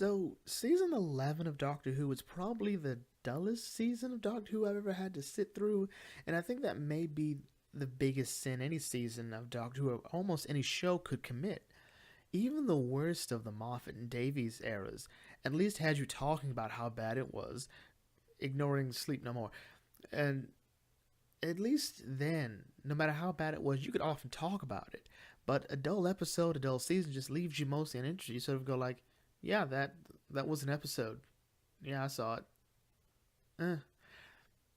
So, season 11 of Doctor Who is probably the dullest season of Doctor Who I've ever had to sit through, and I think that may be the biggest sin any season of Doctor Who, or almost any show, could commit. Even the worst of the Moffat and Davies eras at least had you talking about how bad it was, ignoring Sleep No More. And at least then, no matter how bad it was, you could often talk about it. But a dull episode, a dull season just leaves you mostly uninterested. You sort of go like, yeah, that was an episode. Yeah, I saw it. Eh.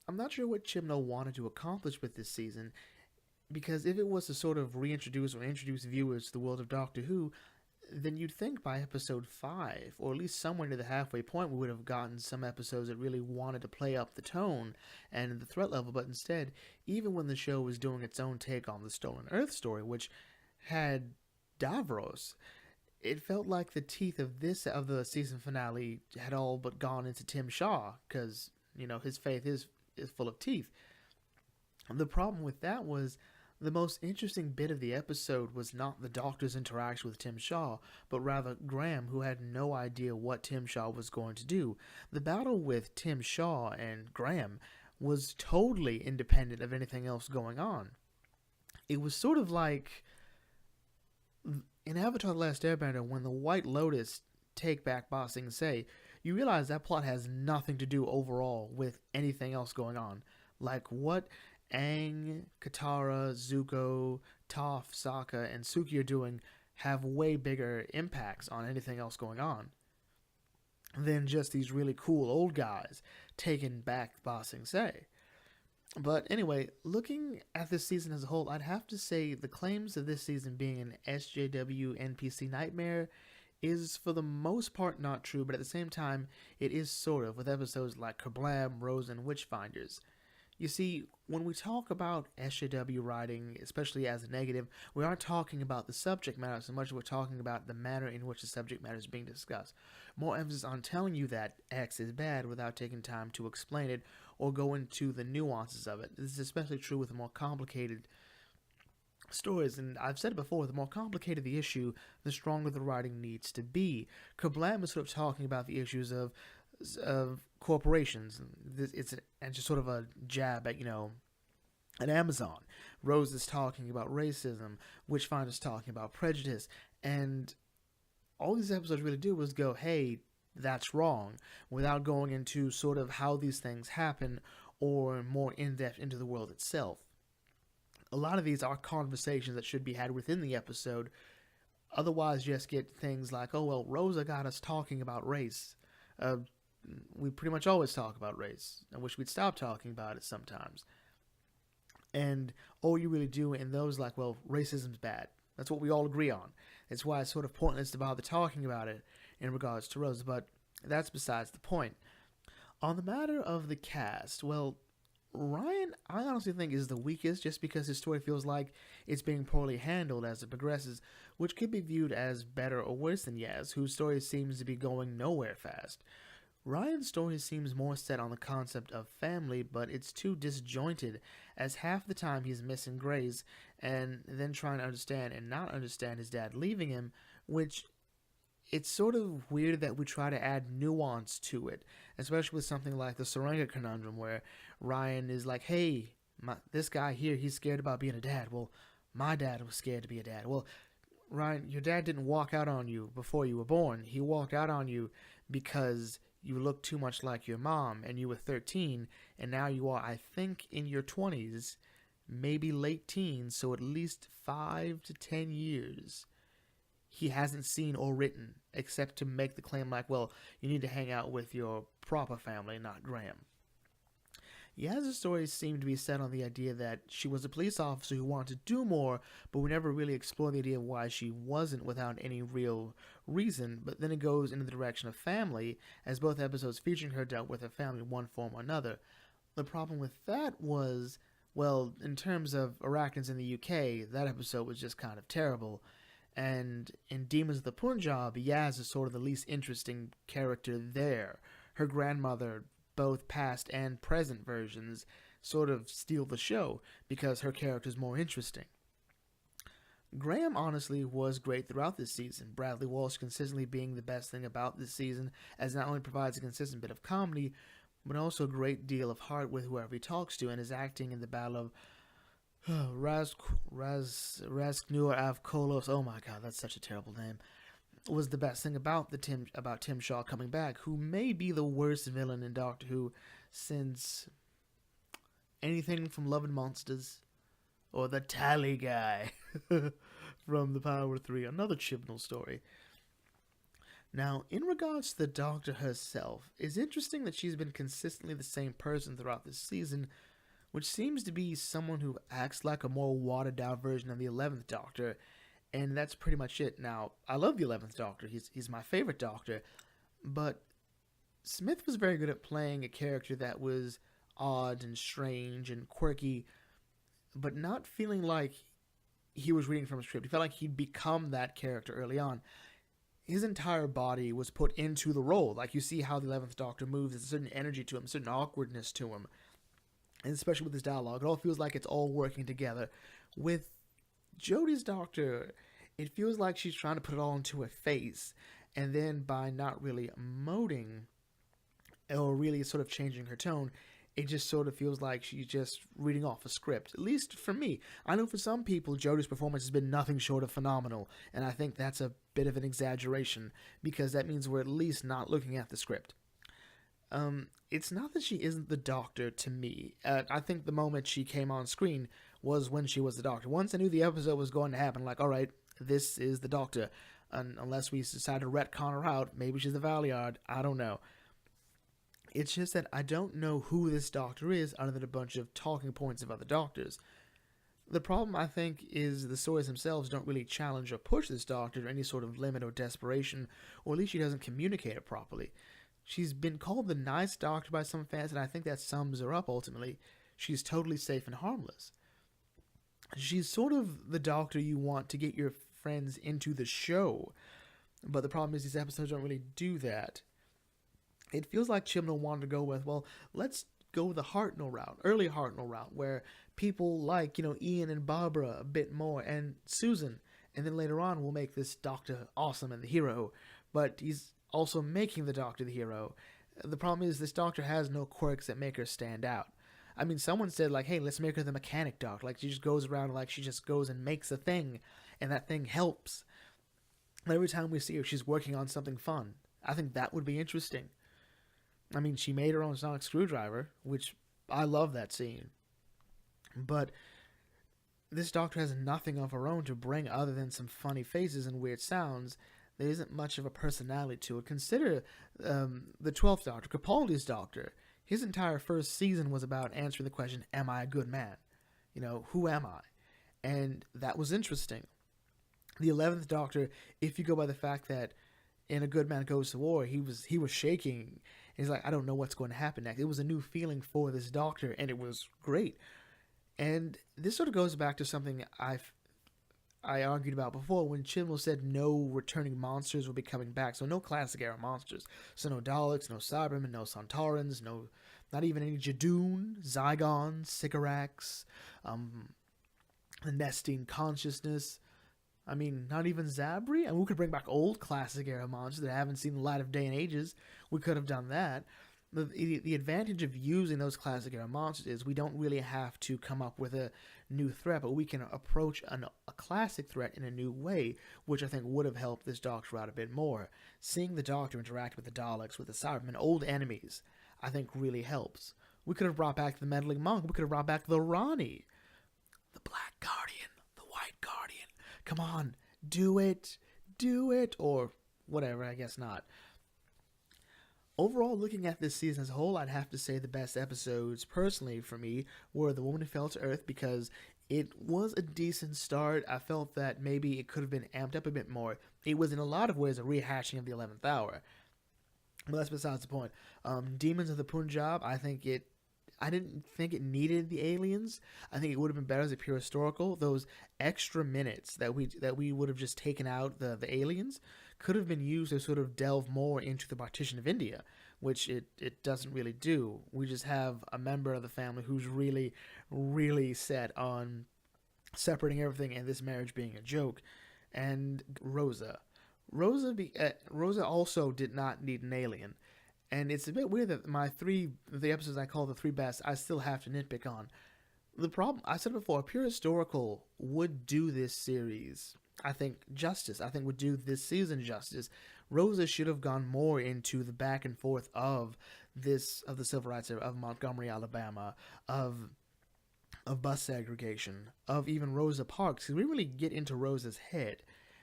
I'm not sure what Chibnall wanted to accomplish with this season, because if it was to sort of reintroduce or introduce viewers to the world of Doctor Who, then you'd think by episode 5, or at least somewhere near the halfway point, we would have gotten some episodes that really wanted to play up the tone and the threat level, but instead, even when the show was doing its own take on the Stolen Earth story, which had Davros, it felt like the teeth of the season finale had all but gone into Tim Shaw, because, his faith is full of teeth. The problem with that was the most interesting bit of the episode was not the Doctor's interaction with Tim Shaw, but rather Graham, who had no idea what Tim Shaw was going to do. The battle with Tim Shaw and Graham was totally independent of anything else going on. It was sort of like in Avatar The Last Airbender, when the White Lotus take back Ba Sing Se, you realize that plot has nothing to do overall with anything else going on. Like what Aang, Katara, Zuko, Toph, Sokka, and Suki are doing have way bigger impacts on anything else going on than just these really cool old guys taking back Ba Sing Se. But anyway, looking at this season as a whole, I'd have to say the claims of this season being an SJW NPC nightmare is for the most part not true, but at the same time, it is sort of, with episodes like Kerblam, Rose, and Witchfinders. You see, when we talk about SJW writing, especially as a negative, we aren't talking about the subject matter so much as we're talking about the manner in which the subject matter is being discussed. More emphasis on telling you that X is bad without taking time to explain it or go into the nuances of it. This is especially true with the more complicated stories, and I've said it before, the more complicated the issue, the stronger the writing needs to be. Kerblam is sort of talking about the issues of corporations. And just sort of a jab at Amazon. Rose is talking about racism. Witchfinder's talking about prejudice. And all these episodes really do is go, hey, that's wrong, without going into sort of how these things happen or more in-depth into the world itself. A lot of these are conversations that should be had within the episode. Otherwise, just get things like, oh, well, Rosa got us talking about race. We pretty much always talk about race. I wish we'd stop talking about it sometimes. And all you really do in those, like, well, racism's bad. That's what we all agree on. It's why it's sort of pointless to bother talking about it in regards to Rose, but that's besides the point. On the matter of the cast, well, Ryan, I honestly think, is the weakest just because his story feels like it's being poorly handled as it progresses, which could be viewed as better or worse than Yaz, whose story seems to be going nowhere fast. Ryan's story seems more set on the concept of family, but it's too disjointed, as half the time he's missing Grace, and then trying to understand and not understand his dad leaving him, which it's sort of weird that we try to add nuance to it, especially with something like the Serenga conundrum, where Ryan is like, hey, this guy here, he's scared about being a dad. Well, my dad was scared to be a dad. Well, Ryan, your dad didn't walk out on you before you were born. He walked out on you because you looked too much like your mom, and you were 13, and now you are, I think, in your 20s, maybe late teens, so at least 5 to 10 years he hasn't seen or written, except to make the claim like, well, you need to hang out with your proper family, not Graham. Yaz's stories seem to be set on the idea that she was a police officer who wanted to do more, but we never really explore the idea of why she wasn't without any real reason, but then it goes into the direction of family, as both episodes featuring her dealt with her family in one form or another. The problem with that was, well, in terms of Arachnids in the UK, that episode was just kind of terrible. And in Demons of the Punjab, Yaz is sort of the least interesting character there. Her grandmother, both past and present versions, sort of steal the show because her character is more interesting. Graham honestly was great throughout this season. Bradley Walsh consistently being the best thing about this season, as not only provides a consistent bit of comedy, but also a great deal of heart with whoever he talks to, and his acting in the Battle of Razknur Avkolos. Oh my god, that's such a terrible name. Was the best thing about Tim Shaw coming back, who may be the worst villain in Doctor Who since anything from Love and Monsters or the Tally guy from The Power 3, another Chibnall story. Now, in regards to the Doctor herself, it's interesting that she's been consistently the same person throughout this season, which seems to be someone who acts like a more watered-down version of the 11th Doctor, and that's pretty much it. Now, I love the 11th Doctor. He's my favorite Doctor, but Smith was very good at playing a character that was odd and strange and quirky, but not feeling like he was reading from a script. He felt like he'd become that character early on. His entire body was put into the role. Like, you see how the 11th Doctor moves. There's a certain energy to him, a certain awkwardness to him. And especially with his dialogue, it all feels like it's all working together. With Jodie's Doctor, it feels like she's trying to put it all into a face. And then by not really emoting, or really sort of changing her tone, it just sort of feels like she's just reading off a script. At least for me. I know for some people, Jodie's performance has been nothing short of phenomenal, and I think that's a bit of an exaggeration, because that means we're at least not looking at the script. It's not that she isn't the Doctor to me. I think the moment she came on screen was when she was the Doctor. Once I knew the episode was going to happen, like, alright, this is the Doctor. Unless we decide to retcon her out, maybe she's the Valiard, I don't know. It's just that I don't know who this Doctor is other than a bunch of talking points of other Doctors. The problem, I think, is the stories themselves don't really challenge or push this Doctor to any sort of limit or desperation, or at least she doesn't communicate it properly. She's been called the nice Doctor by some fans, and I think that sums her up ultimately. She's totally safe and harmless. She's sort of the Doctor you want to get your friends into the show, but the problem is these episodes don't really do that. It feels like Chibnall wanted to go with, well, let's go the Hartnell route, early Hartnell route, where people like, Ian and Barbara a bit more, and Susan, and then later on we'll make this Doctor awesome and the hero, but he's also making the Doctor the hero. The problem is this Doctor has no quirks that make her stand out. I mean, someone said, like, hey, let's make her the mechanic Doctor, like she just goes around, like she just goes and makes a thing, and that thing helps. Every time we see her, she's working on something fun. I think that would be interesting. I mean, she made her own sonic screwdriver, which I love that scene. But this Doctor has nothing of her own to bring other than some funny faces and weird sounds. There isn't much of a personality to it. Consider the 12th Doctor, Capaldi's Doctor. His entire first season was about answering the question, am I a good man? Who am I? And that was interesting. The 11th Doctor, if you go by the fact that in A Good Man Goes to War, he was shaking. He's like, I don't know what's going to happen next. It was a new feeling for this Doctor, and it was great. And this sort of goes back to something I argued about before when Chibnall said no returning monsters will be coming back. So no classic era monsters. So no Daleks, no Cybermen, no Sontarans, not even any Jadoon, Zygons, Sycorax, the Nesting Consciousness. I mean, not even Zabri? We could bring back old classic era monsters that haven't seen the light of day in ages. We could have done that. The advantage of using those classic era monsters is we don't really have to come up with a new threat, but we can approach a classic threat in a new way, which I think would have helped this Doctor out a bit more. Seeing the Doctor interact with the Daleks, with the Cybermen, old enemies, I think really helps. We could have brought back the Meddling Monk. We could have brought back the Ronnie. The Black Guardian. The White Guardian. Come on, do it, or whatever, I guess not. Overall, looking at this season as a whole, I'd have to say the best episodes, personally, for me, were The Woman Who Fell to Earth, because it was a decent start. I felt that maybe it could have been amped up a bit more. It was in a lot of ways a rehashing of the 11th Hour. But that's besides the point. Demons of the Punjab, I didn't think it needed the aliens. I think it would have been better as a pure historical. Those extra minutes that we would have just taken out the aliens could have been used to sort of delve more into the partition of India, which it doesn't really do. We just have a member of the family who's really, really set on separating everything and this marriage being a joke. And Rosa also did not need an alien. And it's a bit weird that the episodes I call the three best, I still have to nitpick on. The problem, I said before, Pure Historical would do this series, I think, justice. I think would do this season justice. Rosa should have gone more into the back and forth of the civil rights era, of Montgomery, Alabama, of bus segregation, of even Rosa Parks. Because we really get into Rosa's head.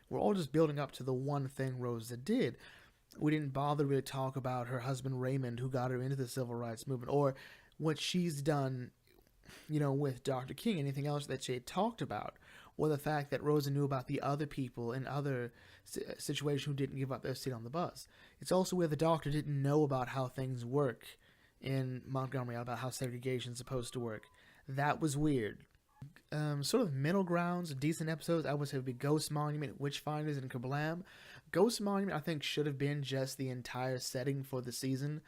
We're all just building up to the one thing Rosa did. We didn't bother to really talk about her husband Raymond, who got her into the civil rights movement, or what she's done, with Dr. King, anything else that she had talked about, or the fact that Rosa knew about the other people in other situations who didn't give up their seat on the bus. It's also where the doctor didn't know about how things work in Montgomery, about how segregation is supposed to work. That was weird. Sort of middle grounds, decent episodes, I would say would be Ghost Monument, Witchfinders, and Kablam. Ghost Monument, I think, should have been just the entire setting for the season.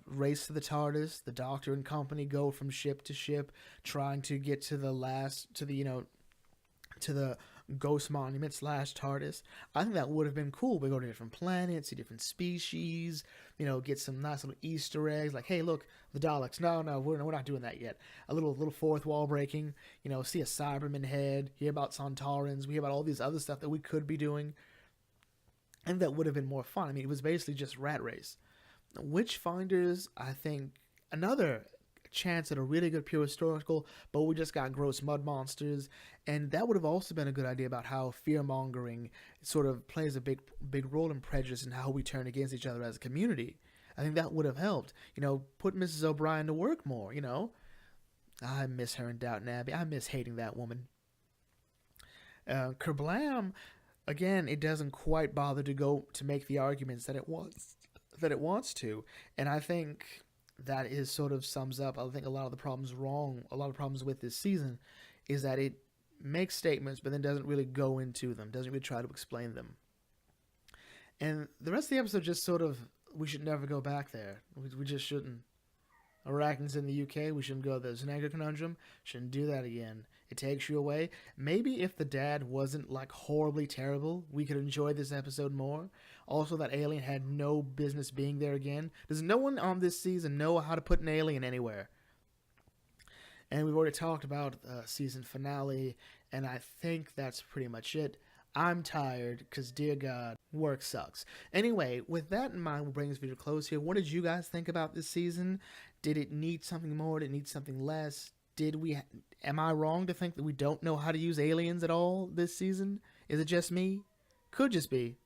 Race to the TARDIS, the Doctor and company go from ship to ship, trying to get to the Ghost Monument / TARDIS. I think that would have been cool. We go to different planets, see different species, get some nice little Easter eggs, like, hey, look, the Daleks. No, we're not doing that yet. A little fourth wall breaking, see a Cyberman head, hear about Sontarans, we hear about all these other stuff that we could be doing. And that would have been more fun. I mean, it was basically just Rat Race. Witchfinders, I think, another chance at a really good pure historical, but we just got gross mud monsters. And that would have also been a good idea about how fear-mongering sort of plays a big role in prejudice and how we turn against each other as a community. I think that would have helped. Put Mrs. O'Brien to work more, I miss her in Downton Abbey. I miss hating that woman. Kerblam, again, it doesn't quite bother to make the arguments that it wants to, and I think that is sort of sums up. I think a lot of the problems with this season is that it makes statements but then doesn't really go into them, doesn't really try to explain them, and the rest of the episode just sort of, we should never go back there. We just shouldn't. Arachnids in the UK, we shouldn't go there. Zanaga Conundrum, shouldn't do that again. It takes you away. Maybe if the dad wasn't like horribly terrible, we could enjoy this episode more. Also, that alien had no business being there again. Does no one on this season know how to put an alien anywhere? And we've already talked about season finale, and I think that's pretty much it. I'm tired because, dear God, work sucks. Anyway, with that in mind, we'll bring this video to close here. What did you guys think about this season? Did it need something more? Did it need something less? Am I wrong to think that we don't know how to use aliens at all this season? Is it just me? Could just be.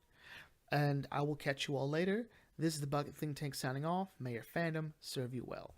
And I will catch you all later. This is the Bucket Think Tank signing off. May your fandom serve you well.